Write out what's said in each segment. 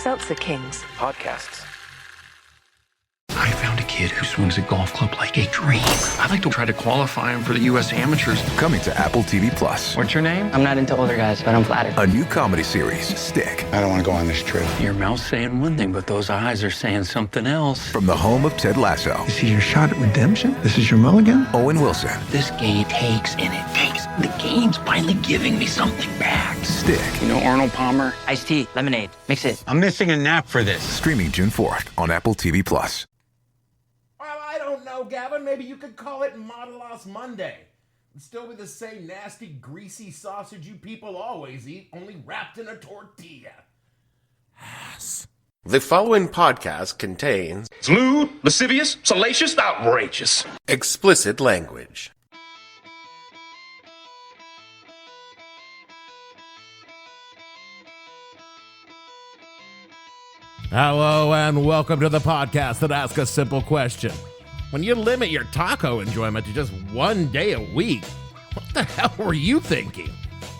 Seltzer Kings. Podcasts. I found a kid who swings a golf club like a dream. I'd like to try to qualify him for the U.S. Amateurs. Coming to Apple TV Plus. What's your name? I'm not into older guys, but I'm flattered. A new comedy series, Stick. I don't want to go on this trip. Your mouth's saying one thing, but those eyes are saying something else. From the home of Ted Lasso. This is your shot at redemption? This is your mulligan? Owen Wilson. This game takes and it takes. The game's finally giving me something back. Stick. You know Arnold Palmer? Iced tea, lemonade, mix it. I'm missing a nap for this. Streaming June 4th on Apple TV Plus. Well, I don't know, Gavin. Maybe you could call it Modelos Monday. It'd still be the same nasty, greasy sausage you people always eat, only wrapped in a tortilla. Ass. The following podcast contains Lewd, lascivious, salacious, outrageous. explicit language. Hello and welcome to the podcast that asks a simple question. When you limit your taco enjoyment to just one day a week, what the hell were you thinking?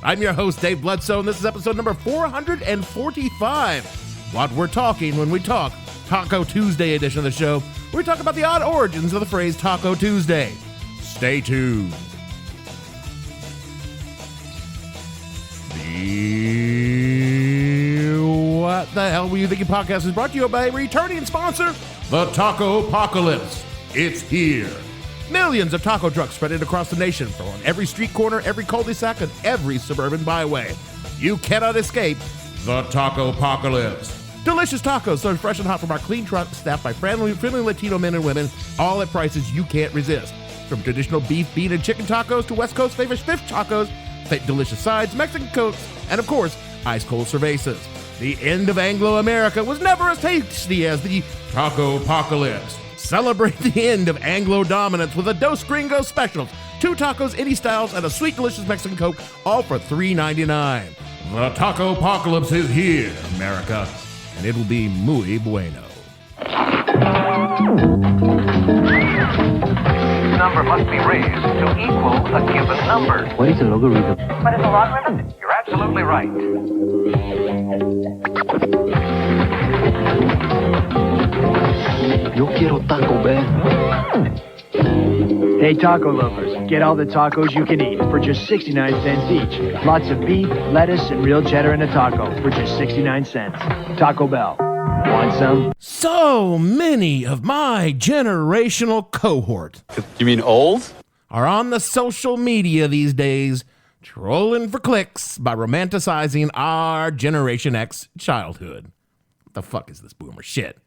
I'm your host, Dave Bledsoe, and this is episode number 445. What we're talking when we talk Taco Tuesday edition of the show, where we talk about the odd origins of the phrase Taco Tuesday. Stay tuned. What the Hell Were You Thinking podcast is brought to you by a returning sponsor, the Taco Apocalypse. It's here. Millions of taco trucks spread it across the nation, from on every street corner, every cul-de-sac, and every suburban byway. You cannot escape the Taco Apocalypse. Delicious tacos served fresh and hot from our clean truck, staffed by friendly Latino men and women, all at prices you can't resist. From traditional beef, bean, and chicken tacos to West Coast favorite fish tacos, delicious sides, Mexican cokes, and of course, ice-cold cervezas. The end of Anglo-America was never as tasty as the Taco Apocalypse. Celebrate the end of Anglo dominance with a Dos Gringos specials, 2 tacos, any styles, and a sweet, delicious Mexican Coke, all for $3.99. The Taco Apocalypse is here, America, and it will be muy bueno. Number must be raised to equal a given number. What is a logarithm? What is a logarithm? You're absolutely right. Yo quiero Taco Bell. Hey, taco lovers, get all the tacos you can eat for just 69 cents each. Lots of beef, lettuce, and real cheddar in a taco for just 69 cents. Taco Bell. Want some? So many of my generational cohort. You mean old? Are on the social media these days, trolling for clicks by romanticizing our Generation X childhood. What the fuck is this boomer shit?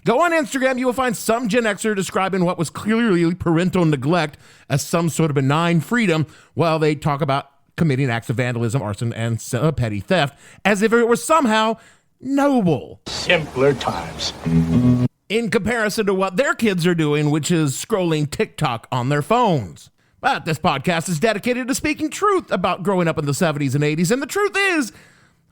Go on Instagram, you will find some Gen Xer describing what was clearly parental neglect as some sort of benign freedom, while they talk about committing acts of vandalism, arson, and petty theft, as if it were somehow noble. Simpler times. In comparison to what their kids are doing, which is scrolling TikTok on their phones. But this podcast is dedicated to speaking truth about growing up in the 70s and 80s, and the truth is,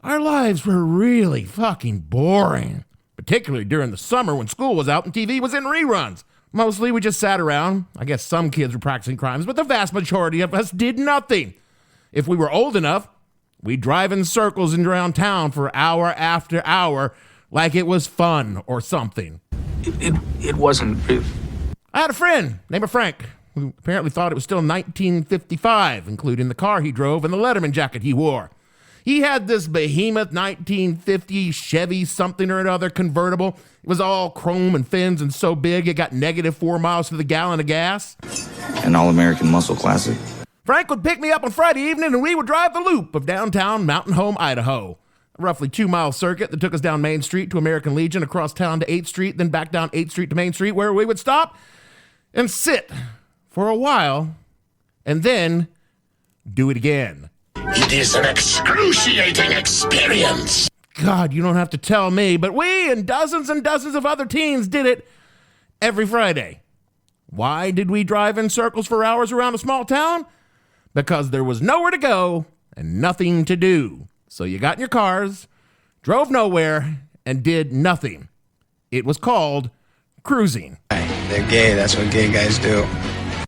our lives were really fucking boring. Particularly during the summer when school was out and TV was in reruns. Mostly we just sat around. I guess some kids were practicing crimes, but the vast majority of us did nothing. If we were old enough, we'd drive in circles around town for hour after hour like it was fun or something. It wasn't. I had a friend named Frank who apparently thought it was still 1955, including the car he drove and the Letterman jacket he wore. He had this behemoth 1950 Chevy something or another convertible. It was all chrome and fins and so big it got -4 miles to the gallon of gas. An all-American muscle classic. Frank would pick me up on Friday evening and we would drive the loop of downtown Mountain Home, Idaho. A roughly 2-mile circuit that took us down Main Street to American Legion, across town to 8th Street, then back down 8th Street to Main Street, where we would stop and sit for a while and then do it again. It is an excruciating experience. God, you don't have to tell me, but we and dozens of other teens did it every Friday. Why did we drive in circles for hours around a small town? Because there was nowhere to go and nothing to do. So you got in your cars, drove nowhere, and did nothing. It was called cruising. They're gay. That's what gay guys do.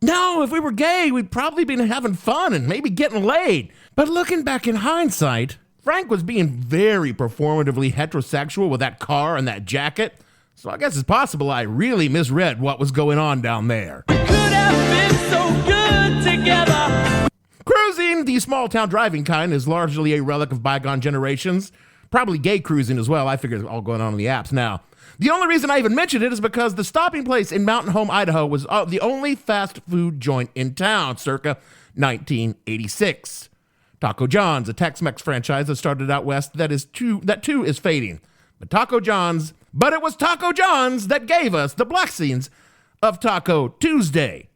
No, if we were gay, we'd probably be having fun and maybe getting laid. But looking back in hindsight, Frank was being very performatively heterosexual with that car and that jacket, so I guess it's possible I really misread what was going on down there. We could have been so good together. Cruising, the small-town driving kind, is largely a relic of bygone generations. Probably gay cruising as well. I figure it's all going on in the apps now. The only reason I even mentioned it is because the stopping place in Mountain Home, Idaho was the only fast food joint in town circa 1986. Taco John's, a Tex-Mex franchise that started out west that too is fading. But it was Taco John's that gave us the blessings of Taco Tuesday,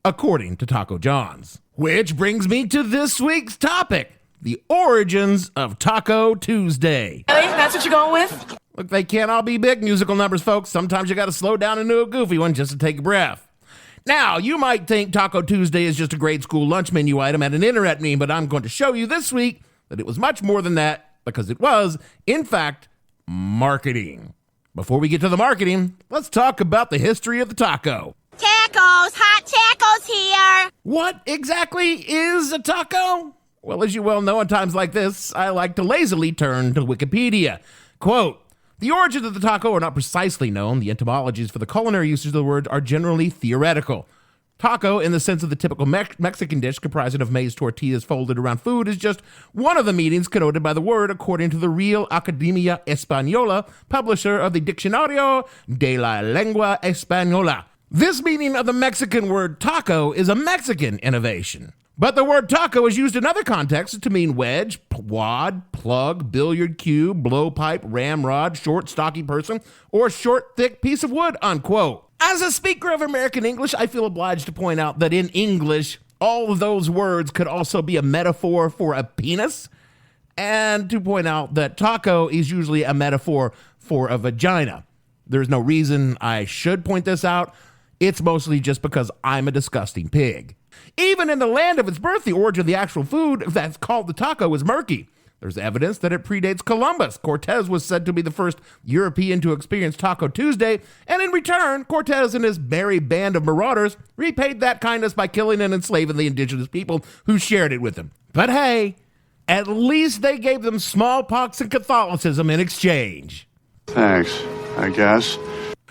according to Taco John's. Which brings me to this week's topic, the origins of Taco Tuesday. Really? That's what you're going with? Look, they can't all be big musical numbers, folks. Sometimes you got to slow down into a goofy one just to take a breath. Now, you might think Taco Tuesday is just a grade school lunch menu item and an internet meme, but I'm going to show you this week that it was much more than that, because it was, in fact, marketing. Before we get to the marketing, let's talk about the history of the taco. Tacos, hot tacos here. What exactly is a taco? Well, as you well know, in times like this, I like to lazily turn to Wikipedia. Quote, the origins of the taco are not precisely known. The etymologies for the culinary usage of the word are generally theoretical. Taco, in the sense of the typical Mexican dish comprising of maize tortillas folded around food, is just one of the meanings connoted by the word, according to the Real Academia Española, publisher of the Diccionario de la Lengua Española. This meaning of the Mexican word taco is a Mexican innovation. But the word taco is used in other contexts to mean wedge, wad, plug, billiard cue, blowpipe, ramrod, short, stocky person, or short, thick piece of wood, unquote. As a speaker of American English, I feel obliged to point out that in English, all of those words could also be a metaphor for a penis, and to point out that taco is usually a metaphor for a vagina. There's no reason I should point this out. It's mostly just because I'm a disgusting pig. Even in the land of its birth, the origin of the actual food that's called the taco is murky. There's evidence that it predates Columbus. Cortez was said to be the first European to experience Taco Tuesday, and in return, Cortez and his merry band of marauders repaid that kindness by killing and enslaving the indigenous people who shared it with him. But hey, at least they gave them smallpox and Catholicism in exchange. Thanks, I guess.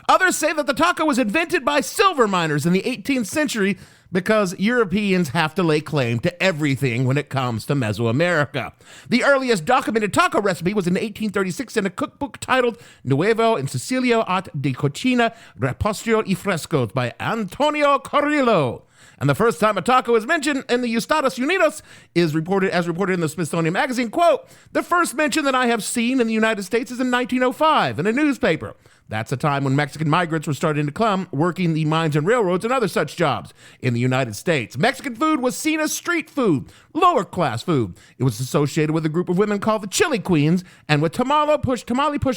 Others say that the taco was invented by silver miners in the 18th century because Europeans have to lay claim to everything when it comes to Mesoamerica. The earliest documented taco recipe was in 1836 in a cookbook titled Nuevo en Sicilia at de Cocina, Reposto y Frescos by Antonio Carrillo. And the first time a taco is mentioned in the Estados Unidos is reported in the Smithsonian Magazine, quote, the first mention that I have seen in the United States is in 1905 in a newspaper. That's a time when Mexican migrants were starting to come, working the mines and railroads and other such jobs in the United States. Mexican food was seen as street food, lower class food. It was associated with a group of women called the Chili Queens and with tamale push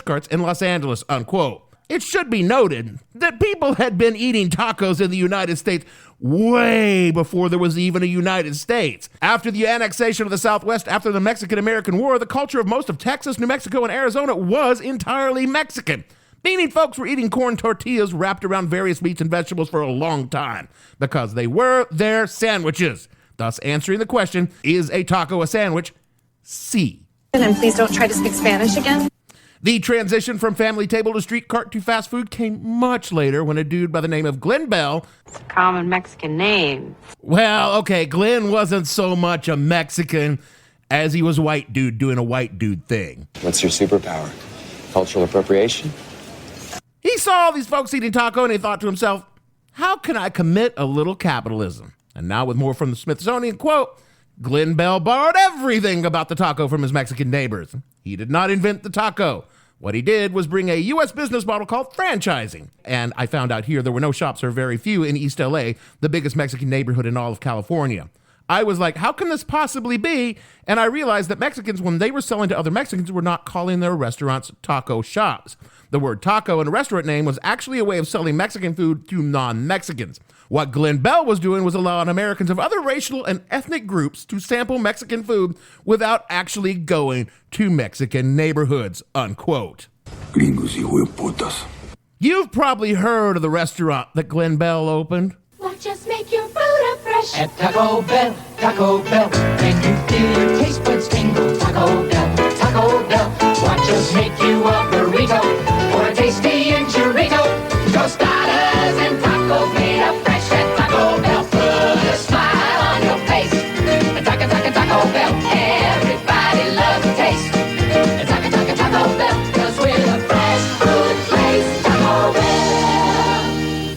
carts in Los Angeles, unquote. It should be noted that people had been eating tacos in the United States way before there was even a United States. After the annexation of the Southwest, after the Mexican-American War, the culture of most of Texas, New Mexico, and Arizona was entirely Mexican. Meaning folks were eating corn tortillas wrapped around various meats and vegetables for a long time because they were their sandwiches. Thus answering the question, is a taco a sandwich? C. And please don't try to speak Spanish again. The transition from family table to street cart to fast food came much later when a dude by the name of Glenn Bell. It's a common Mexican name. Well, okay, Glenn wasn't so much a Mexican as he was a white dude doing a white dude thing. What's your superpower? Cultural appropriation? He saw all these folks eating taco and he thought to himself, how can I commit a little capitalism? And now with more from the Smithsonian, quote, Glenn Bell borrowed everything about the taco from his Mexican neighbors. He did not invent the taco. What he did was bring a U.S. business model called franchising. And I found out here there were no shops or very few in East L.A., the biggest Mexican neighborhood in all of California. I was like, how can this possibly be? And I realized that Mexicans, when they were selling to other Mexicans, were not calling their restaurants taco shops. The word taco in a restaurant name was actually a way of selling Mexican food to non-Mexicans. What Glenn Bell was doing was allowing Americans of other racial and ethnic groups to sample Mexican food without actually going to Mexican neighborhoods, unquote. Gringos y hueputas. You've probably heard of the restaurant that Glenn Bell opened. What just make your food fresh? At Taco Bell, Taco Bell. Can you feel your taste buds tingle? Taco Bell. Just make you a burrito or a tasty enchilada. Tostadas and tacos made up fresh at Taco Bell. Put a smile on your face. Taco Bell. Everybody loves the taste. Taco Bell. 'Cause we're the fresh food place. Taco Bell.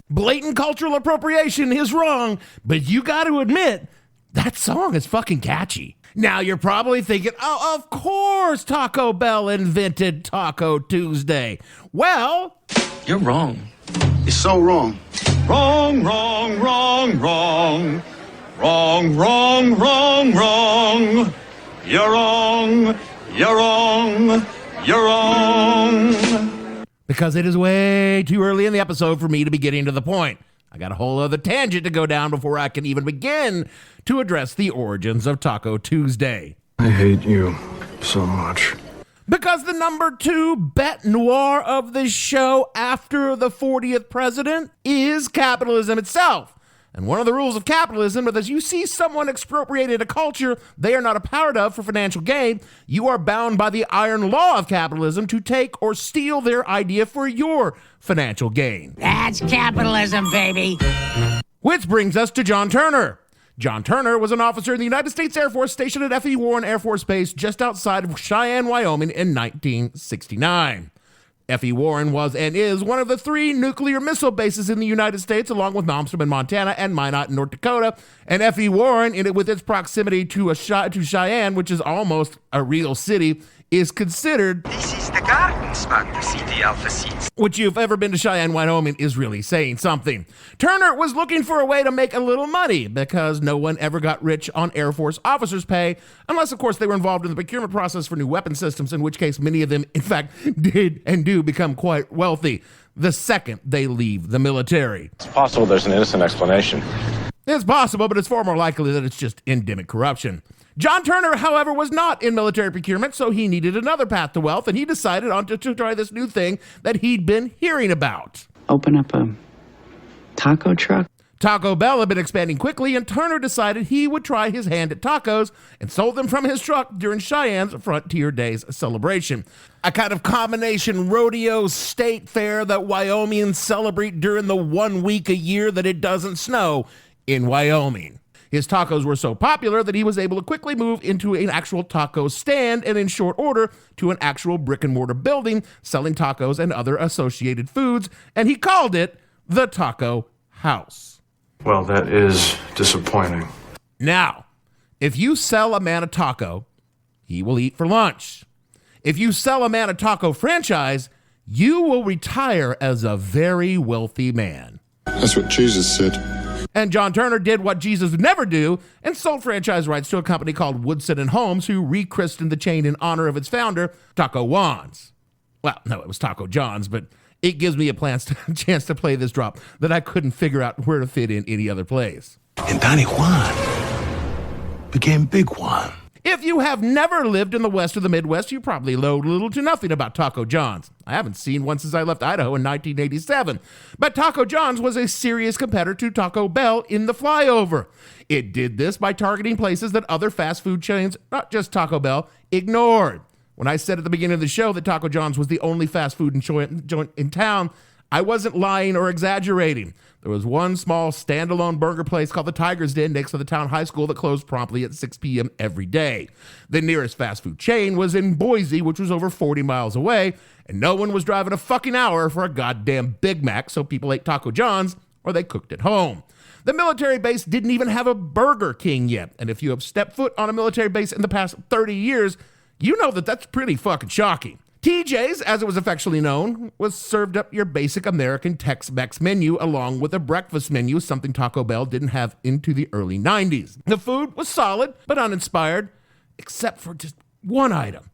Blatant cultural appropriation is wrong, but you got to admit, that song is fucking catchy. Now you're probably thinking, oh, of course Taco Bell invented Taco Tuesday. Well, You're wrong. It's so wrong. Wrong, wrong, wrong, wrong. Wrong, wrong, wrong, wrong. You're wrong. You're wrong. You're wrong. because it is way too early in the episode for me to be getting to the point. I got a whole other tangent to go down before I can even begin to address the origins of Taco Tuesday. I hate you so much. Because the number 2 bête noire of the show after the 40th president is capitalism itself. And one of the rules of capitalism is that you see someone expropriated a culture they are not a part of for financial gain, you are bound by the iron law of capitalism to take or steal their idea for your financial gain. That's capitalism, baby. Which brings us to John Turner. John Turner was an officer in the United States Air Force stationed at F.E. Warren Air Force Base just outside of Cheyenne, Wyoming in 1969. F.E. Warren was and is one of the 3 nuclear missile bases in the United States, along with Malmstrom in Montana and Minot in North Dakota. And F.E. Warren, with its proximity to Cheyenne, which is almost a real city, is considered... This is the garden spot, the City Alpha Seeds. Which, you've ever been to Cheyenne, Wyoming, is really saying something. Turner was looking for a way to make a little money because no one ever got rich on Air Force officers' pay, unless, of course, they were involved in the procurement process for new weapon systems, in which case many of them, in fact, did and do become quite wealthy the second they leave the military. It's possible there's an innocent explanation. It's possible, but it's far more likely that it's just endemic corruption. John Turner, however, was not in military procurement, so he needed another path to wealth, and he decided to try this new thing that he'd been hearing about. Open up a taco truck? Taco Bell had been expanding quickly, and Turner decided he would try his hand at tacos and sold them from his truck during Cheyenne's Frontier Days celebration. A kind of combination rodeo state fair that Wyomingians celebrate during the 1 week a year that it doesn't snow in Wyoming. His tacos were so popular that he was able to quickly move into an actual taco stand and in short order to an actual brick and mortar building selling tacos and other associated foods, and he called it the Taco House. Well, that is disappointing. Now, if you sell a man a taco, he will eat for lunch. If you sell a man a taco franchise, you will retire as a very wealthy man. That's what Jesus said. And John Turner did what Jesus would never do and sold franchise rights to a company called Woodson and Holmes, who rechristened the chain in honor of its founder, Taco Juan's. Well, no, it was Taco John's, but it gives me a chance to play this drop that I couldn't figure out where to fit in any other place. And Donnie Juan became Big Juan. If you have never lived in the West or the Midwest, you probably know little to nothing about Taco John's. I haven't seen one since I left Idaho in 1987. But Taco John's was a serious competitor to Taco Bell in the flyover. It did this by targeting places that other fast food chains, not just Taco Bell, ignored. When I said at the beginning of the show that Taco John's was the only fast food joint in town, I wasn't lying or exaggerating. There was one small standalone burger place called the Tiger's Den next to the town high school that closed promptly at 6 p.m. every day. The nearest fast food chain was in Boise, which was over 40 miles away, and no one was driving a fucking hour for a goddamn Big Mac, so people ate Taco John's or they cooked at home. The military base didn't even have a Burger King yet, and if you have stepped foot on a military base in the past 30 years, you know that that's pretty fucking shocking. TJ's, as it was affectionately known, was served up your basic American Tex-Mex menu along with a breakfast menu, something Taco Bell didn't have into the early 90s. The food was solid, but uninspired, except for just one item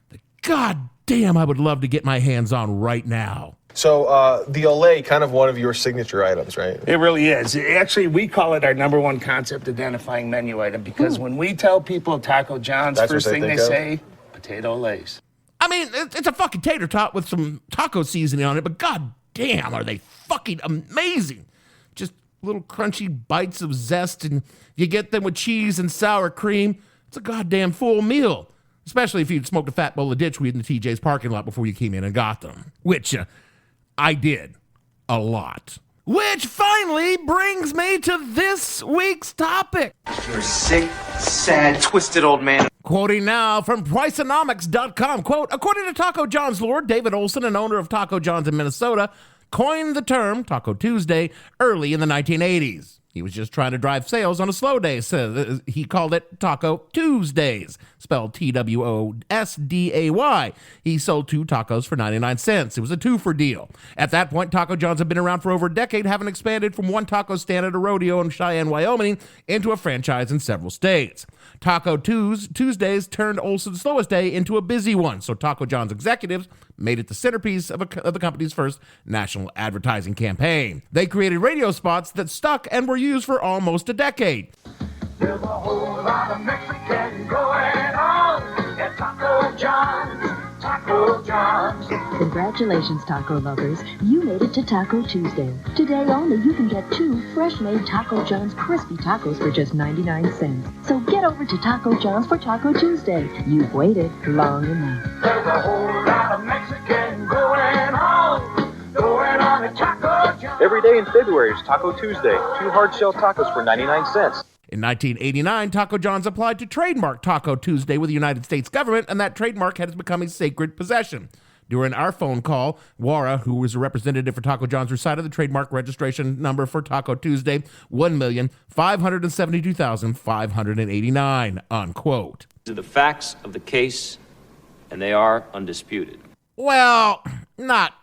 that goddamn I would love to get my hands on right now. So the Olay, kind of one of your signature items, right? It really is. Actually, we call it our number one concept identifying menu item because when we tell people Taco John's, That's first what thing they say, potato Lays. I mean, it's a fucking tater tot with some taco seasoning on it, but god damn, are they fucking amazing. Just little crunchy bites of zest, and you get them with cheese and sour cream. It's a goddamn full meal. especially if you'd smoked a fat bowl of ditchweed in the TJ's parking lot before you came in and got them, which I did a lot. Which finally brings me to this week's topic. You're sick, sad, twisted old man. Quoting now from Priceonomics.com, quote, according to Taco John's lord, David Olson, an owner of Taco John's in Minnesota, coined the term Taco Tuesday early in the 1980s. He was just trying to drive sales on a slow day, so he called it Taco Tuesdays, spelled Twosday. He sold 2 tacos for 99 cents. It was a two-for deal. At that point, Taco John's had been around for over a decade, having expanded from one taco stand at a rodeo in Cheyenne, Wyoming, into a franchise in several states. Taco Tuesdays turned Olson's slowest day into a busy one, so Taco John's executives made it the centerpiece of the company's first national advertising campaign. They created radio spots that stuck and were used for almost a decade. There's a whole lot of Mexican going on at Taco John's. Taco John's. Congratulations, taco lovers. You made it to Taco Tuesday. Today only you can get 2 fresh-made Taco John's crispy tacos for just 99 cents. So get over to Taco John's for Taco Tuesday. You've waited long enough. There's a whole lot of Mexican going on at Taco John's. Every day in February is Taco Tuesday. 2 hard-shell tacos for 99 cents. In 1989, Taco John's applied to trademark Taco Tuesday with the United States government, and that trademark has become a sacred possession. During our phone call, Wara, who was a representative for Taco John's, recited the trademark registration number for Taco Tuesday, 1,572,589, unquote. These are the facts of the case, and they are undisputed. Well, not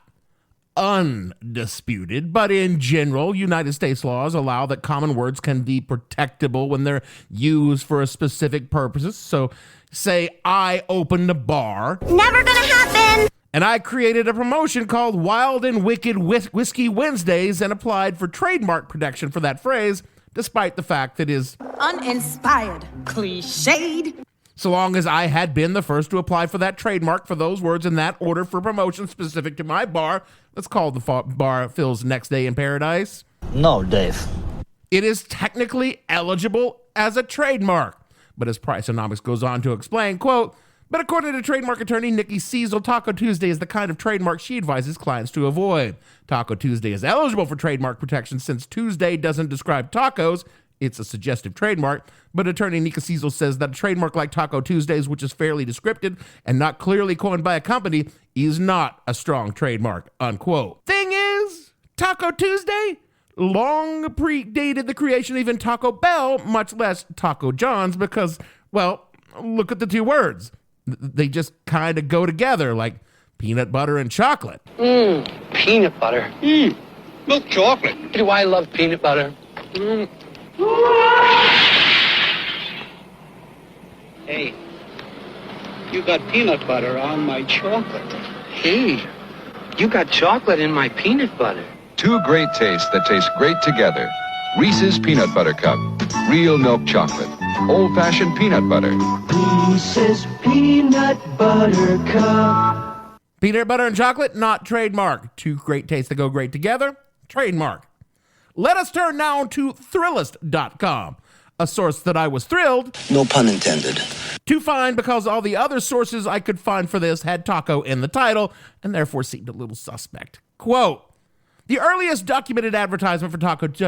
undisputed, but in general, United States laws allow that common words can be protectable when they're used for a specific purpose. So, say I opened a bar. Never gonna happen! And I created a promotion called Wild and Wicked Whiskey Wednesdays and applied for trademark protection for that phrase, despite the fact that it is uninspired, cliched. So long as I had been the first to apply for that trademark for those words in that order for promotion specific to my bar, let's call the bar Phil's Next Day in Paradise. No, Dave. It is technically eligible as a trademark. But as Priceonomics goes on to explain, quote, but according to trademark attorney Nikki Cecil, Taco Tuesday is the kind of trademark she advises clients to avoid. Taco Tuesday is eligible for trademark protection since Tuesday doesn't describe tacos. It's a suggestive trademark, but attorney Nikki Cecil says that a trademark like Taco Tuesdays, which is fairly descriptive and not clearly coined by a company, is not a strong trademark, unquote. Thing is, Taco Tuesday long predated the creation of even Taco Bell, much less Taco John's, because, well, look at the 2 words. They just kind of go together like peanut butter and chocolate. Peanut butter. Milk chocolate. Do I love peanut butter? Hey, you got peanut butter on my chocolate. Hey, you got chocolate in my peanut butter. 2 great tastes that taste great together. Reese's Peanut Butter Cup. Real milk chocolate. Old-fashioned peanut butter. Reese's Peanut Butter Cup. Peanut butter and chocolate, not trademark. 2 great tastes that go great together, trademark. Let us turn now to Thrillist.com, a source that I was thrilled, No pun intended, to find because all the other sources I could find for this had taco in the title and therefore seemed a little suspect. Quote, the earliest documented advertisement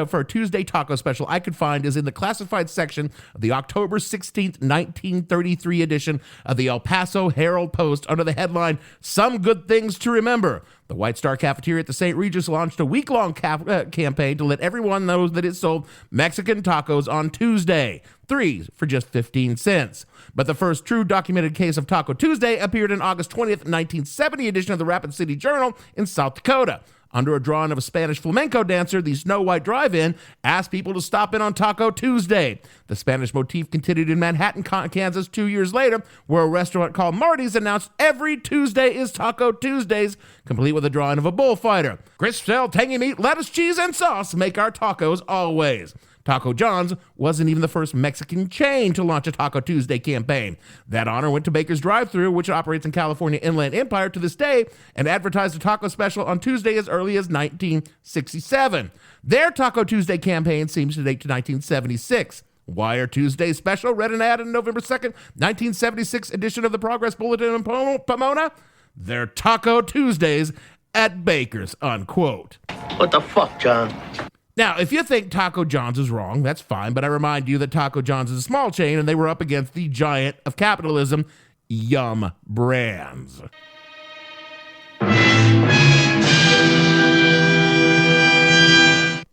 for a Tuesday taco special I could find is in the classified section of the October 16th, 1933 edition of the El Paso Herald-Post under the headline, Some Good Things to Remember. The White Star Cafeteria at the St. Regis launched a week-long campaign to let everyone know that it sold Mexican tacos on Tuesday, 3 for just 15 cents. But the first true documented case of Taco Tuesday appeared in August 20th, 1970 edition of the Rapid City Journal in South Dakota. Under a drawing of a Spanish flamenco dancer, the Snow White Drive-In asked people to stop in on Taco Tuesday. The Spanish motif continued in Manhattan, Kansas 2 years later, where a restaurant called Marty's announced every Tuesday is Taco Tuesdays, complete with a drawing of a bullfighter. Crisp shell, tangy meat, lettuce, cheese, and sauce make our tacos always. Taco John's wasn't even the first Mexican chain to launch a Taco Tuesday campaign. That honor went to Baker's Drive-Thru, which operates in California Inland Empire to this day, and advertised a taco special on Tuesday as early as 1967. Their Taco Tuesday campaign seems to date to 1976. Wire Tuesday special read an ad in November 2nd, 1976 edition of the Progress Bulletin in Pomona. They're Taco Tuesdays at Baker's, unquote. What the fuck, John? Now, if you think Taco John's is wrong, that's fine, but I remind you that Taco John's is a small chain and they were up against the giant of capitalism, Yum Brands.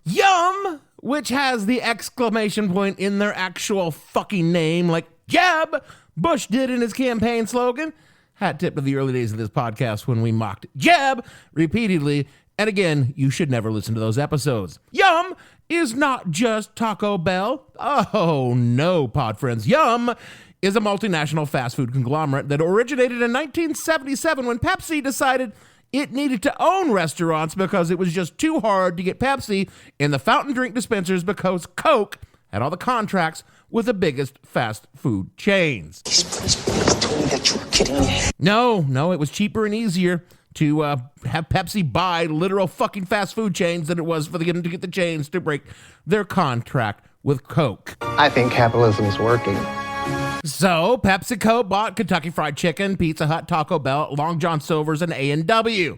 Yum, which has the exclamation point in their actual fucking name, like Jeb Bush did in his campaign slogan. Hat tip to the early days of this podcast when we mocked Jeb repeatedly. And again, you should never listen to those episodes. Yum is not just Taco Bell. Oh, no, pod friends. Yum is a multinational fast food conglomerate that originated in 1977 when Pepsi decided it needed to own restaurants because it was just too hard to get Pepsi in the fountain drink dispensers because Coke had all the contracts with the biggest fast food chains. Please tell me that you were kidding me. No, it was cheaper and easier to have Pepsi buy literal fucking fast food chains than it was for them to get the chains to break their contract with Coke. I think capitalism is working. So, PepsiCo bought Kentucky Fried Chicken, Pizza Hut, Taco Bell, Long John Silver's, and A&W.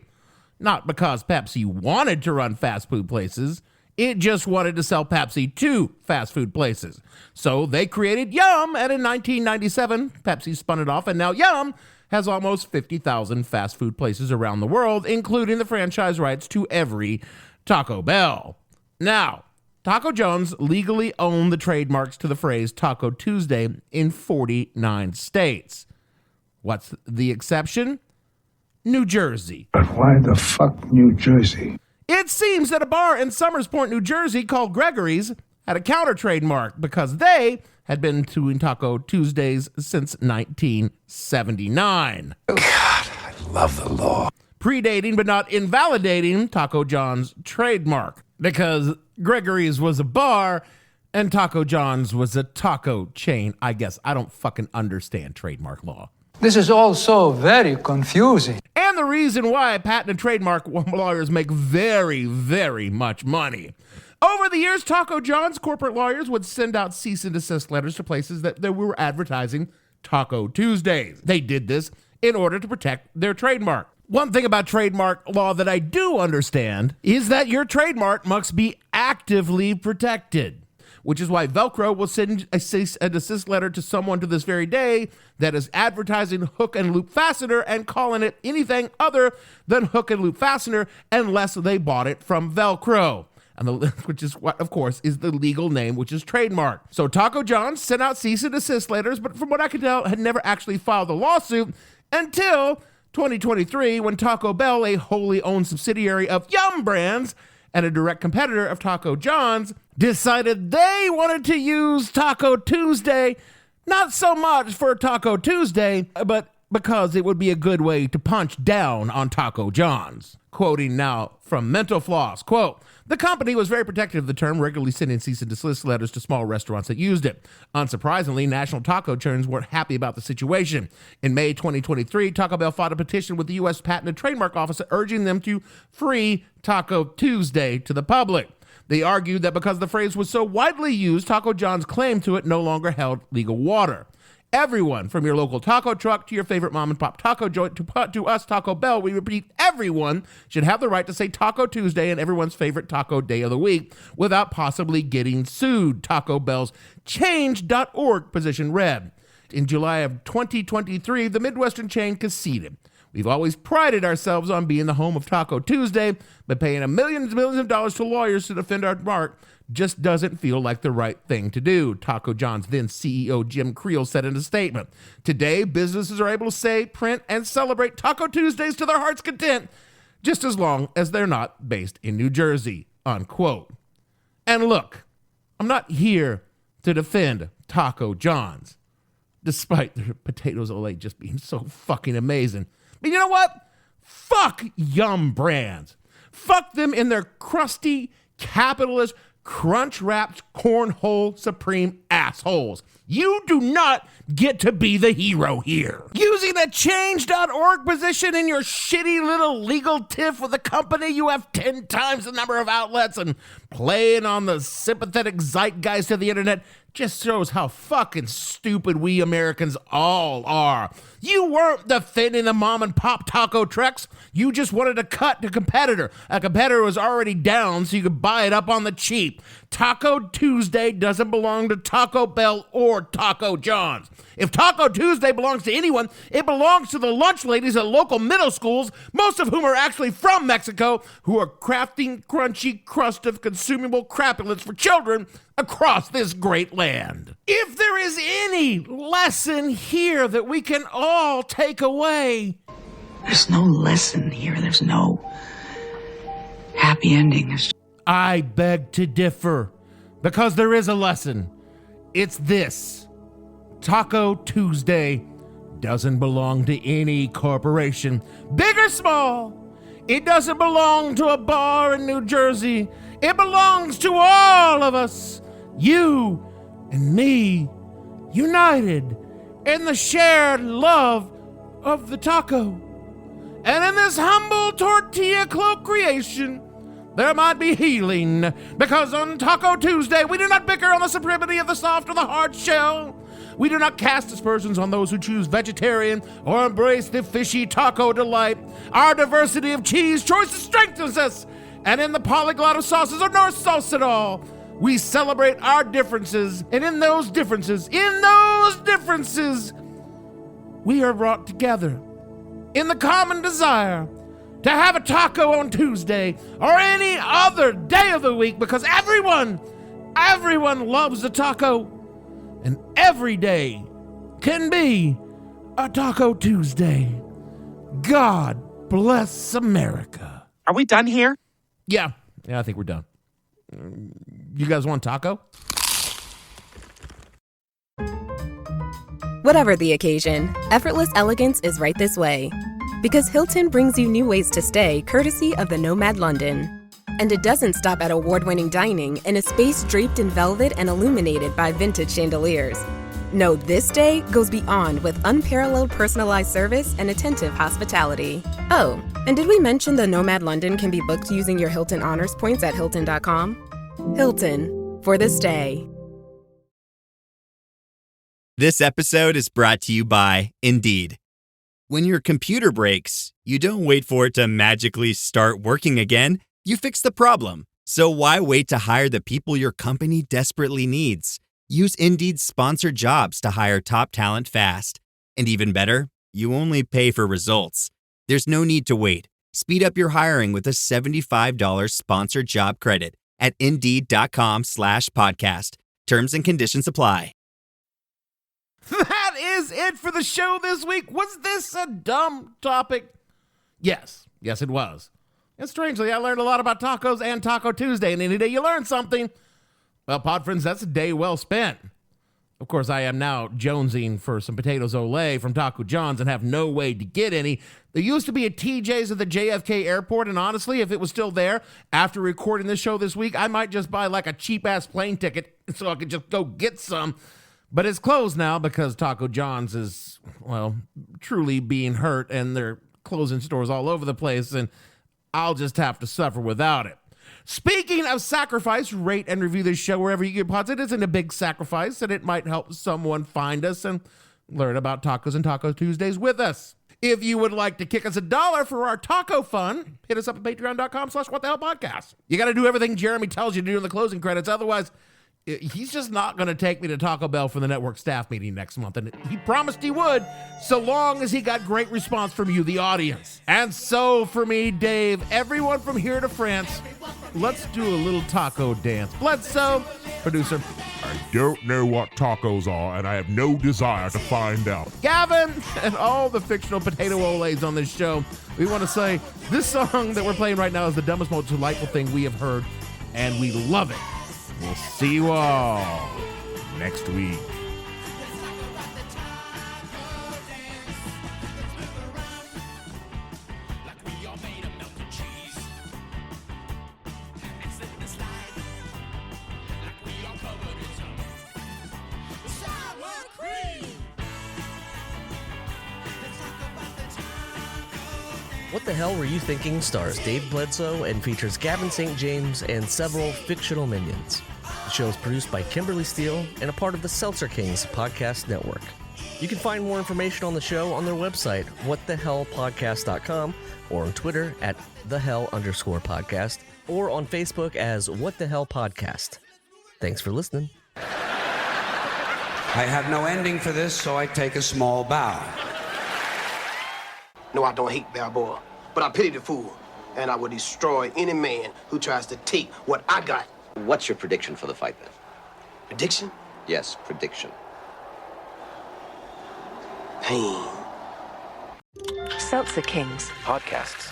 Not because Pepsi wanted to run fast food places. It just wanted to sell Pepsi to fast food places. So they created Yum, and in 1997, Pepsi spun it off, and now Yum has almost 50,000 fast food places around the world, including the franchise rights to every Taco Bell. Now, Taco John's legally owned the trademarks to the phrase Taco Tuesday in 49 states. What's the exception? New Jersey. But why the fuck New Jersey? It seems that a bar in Somers Point, New Jersey called Gregory's had a counter trademark because they had been doing Taco Tuesdays since 1979. God, I love the law. Predating but not invalidating Taco John's trademark because Gregory's was a bar and Taco John's was a taco chain. I guess I don't fucking understand trademark law. This is also very confusing. And the reason why patent and trademark lawyers make very, very much money. Over the years, Taco John's corporate lawyers would send out cease and desist letters to places that were advertising Taco Tuesdays. They did this in order to protect their trademark. One thing about trademark law that I do understand is that your trademark must be actively protected, which is why Velcro will send a cease and desist letter to someone to this very day that is advertising hook and loop fastener and calling it anything other than hook and loop fastener unless they bought it from Velcro. And which is what, of course, is the legal name, which is trademark. So Taco John's sent out cease and desist letters, but from what I could tell, had never actually filed a lawsuit until 2023, when Taco Bell, a wholly owned subsidiary of Yum Brands and a direct competitor of Taco John's, decided they wanted to use Taco Tuesday, not so much for Taco Tuesday, but because it would be a good way to punch down on Taco John's. Quoting now from Mental Floss, quote, "The company was very protective of the term, regularly sending cease and desist letters to small restaurants that used it. Unsurprisingly, national taco chains weren't happy about the situation. In May 2023, Taco Bell filed a petition with the U.S. Patent and Trademark Office urging them to free Taco Tuesday to the public. They argued that because the phrase was so widely used, Taco John's claim to it no longer held legal water. Everyone, from your local taco truck to your favorite mom and pop taco joint to us, Taco Bell, we repeat, everyone should have the right to say Taco Tuesday and everyone's favorite taco day of the week without possibly getting sued," Taco Bell's Change.org position read. In July of 2023, the Midwestern chain conceded. "We've always prided ourselves on being the home of Taco Tuesday, but paying millions of dollars to lawyers to defend our mark just doesn't feel like the right thing to do," Taco John's then CEO Jim Creel said in a statement. "Today, businesses are able to say, print, and celebrate Taco Tuesdays to their heart's content, just as long as they're not based in New Jersey," unquote. And look, I'm not here to defend Taco John's, despite their potatoes Olay just being so fucking amazing. But you know what? Fuck Yum Brands. Fuck them in their crusty, capitalist, crunch-wrapped cornhole supreme ass. assholes. You do not get to be the hero here. Using the change.org position in your shitty little legal tiff with a company you have 10 times the number of outlets and playing on the sympathetic zeitgeist of the internet just shows how fucking stupid we Americans all are. You weren't defending the mom and pop taco trucks. You just wanted to cut a competitor. A competitor was already down so you could buy it up on the cheap. Taco Tuesday doesn't belong to Taco Bell or Taco John's. If Taco Tuesday belongs to anyone, it belongs to the lunch ladies at local middle schools, most of whom are actually from Mexico, who are crafting crunchy crust of consumable crapulence for children across this great land. If there is any lesson here that we can all take away, There's no lesson here. There's no happy ending. I beg to differ, because there is a lesson. It's this. Taco Tuesday doesn't belong to any corporation, big or small. It doesn't belong to a bar in New Jersey. It belongs to all of us, you and me, united in the shared love of the taco. And in this humble tortilla cloak creation, there might be healing, because on Taco Tuesday, we do not bicker on the supremacy of the soft or the hard shell. We do not cast aspersions on those who choose vegetarian or embrace the fishy taco delight. Our diversity of cheese choices strengthens us, and in the polyglot of sauces or no sauce at all, we celebrate our differences, and in those differences, we are brought together in the common desire to have a taco on Tuesday or any other day of the week, because everyone loves a taco, and every day can be a Taco Tuesday. God bless America. Are we done here? Yeah, I think we're done. You guys want taco? Whatever the occasion, effortless elegance is right this way. Because Hilton brings you new ways to stay courtesy of the Nomad London. And it doesn't stop at award-winning dining in a space draped in velvet and illuminated by vintage chandeliers. No, this day goes beyond with unparalleled personalized service and attentive hospitality. Oh, and did we mention the Nomad London can be booked using your Hilton Honors points at Hilton.com? Hilton, for the stay. This episode is brought to you by Indeed. When your computer breaks, you don't wait for it to magically start working again. You fix the problem. So why wait to hire the people your company desperately needs? Use Indeed's sponsored jobs to hire top talent fast. And even better, you only pay for results. There's no need to wait. Speed up your hiring with a $75 sponsored job credit at Indeed.com/podcast. Terms and conditions apply. That is it for the show this week. Was this a dumb topic? Yes, it was. And strangely, I learned a lot about tacos and Taco Tuesday, and any day you learn something, well, pod friends, that's a day well spent. Of course, I am now jonesing for some potatoes Olay from Taco John's and have no way to get any. There used to be a TJ's at the JFK airport, and honestly, if it was still there after recording this show this week, I might just buy like a cheap-ass plane ticket so I could just go get some. But it's closed now because Taco John's is, well, truly being hurt, and they're closing stores all over the place, and I'll just have to suffer without it. Speaking of sacrifice, rate and review this show wherever you get pods. It isn't a big sacrifice, and it might help someone find us and learn about tacos and Taco Tuesdays with us. If you would like to kick us $1 for our taco fun, hit us up at patreon.com/whatthehellpodcast. You got to do everything Jeremy tells you to do in the closing credits. Otherwise, he's just not going to take me to Taco Bell for the network staff meeting next month. And he promised he would, so long as he got great response from you, the audience. And so for me, Dave, everyone from here to France, let's do a little taco dance. Bledsoe, producer. I don't know what tacos are, and I have no desire to find out. Gavin, and all the fictional potato olays on this show, we want to say this song that we're playing right now is the dumbest, most delightful thing we have heard, and we love it. We'll see you all next week. What the Hell Were You Thinking stars Dave Bledsoe and features Gavin St. James and several fictional minions. The show is produced by Kimberly Steele and a part of the Seltzer Kings podcast network. You can find more information on the show on their website, whatthehellpodcast.com, or on Twitter at @thehell_podcast, or on Facebook as What the Hell Podcast. Thanks for listening. I have no ending for this, so I take a small bow. No, I don't hate Balboa, but I pity the fool, and I will destroy any man who tries to take what I got. What's your prediction for the fight, then? Prediction? Yes, prediction. Pain. Seltzer Kings Podcasts.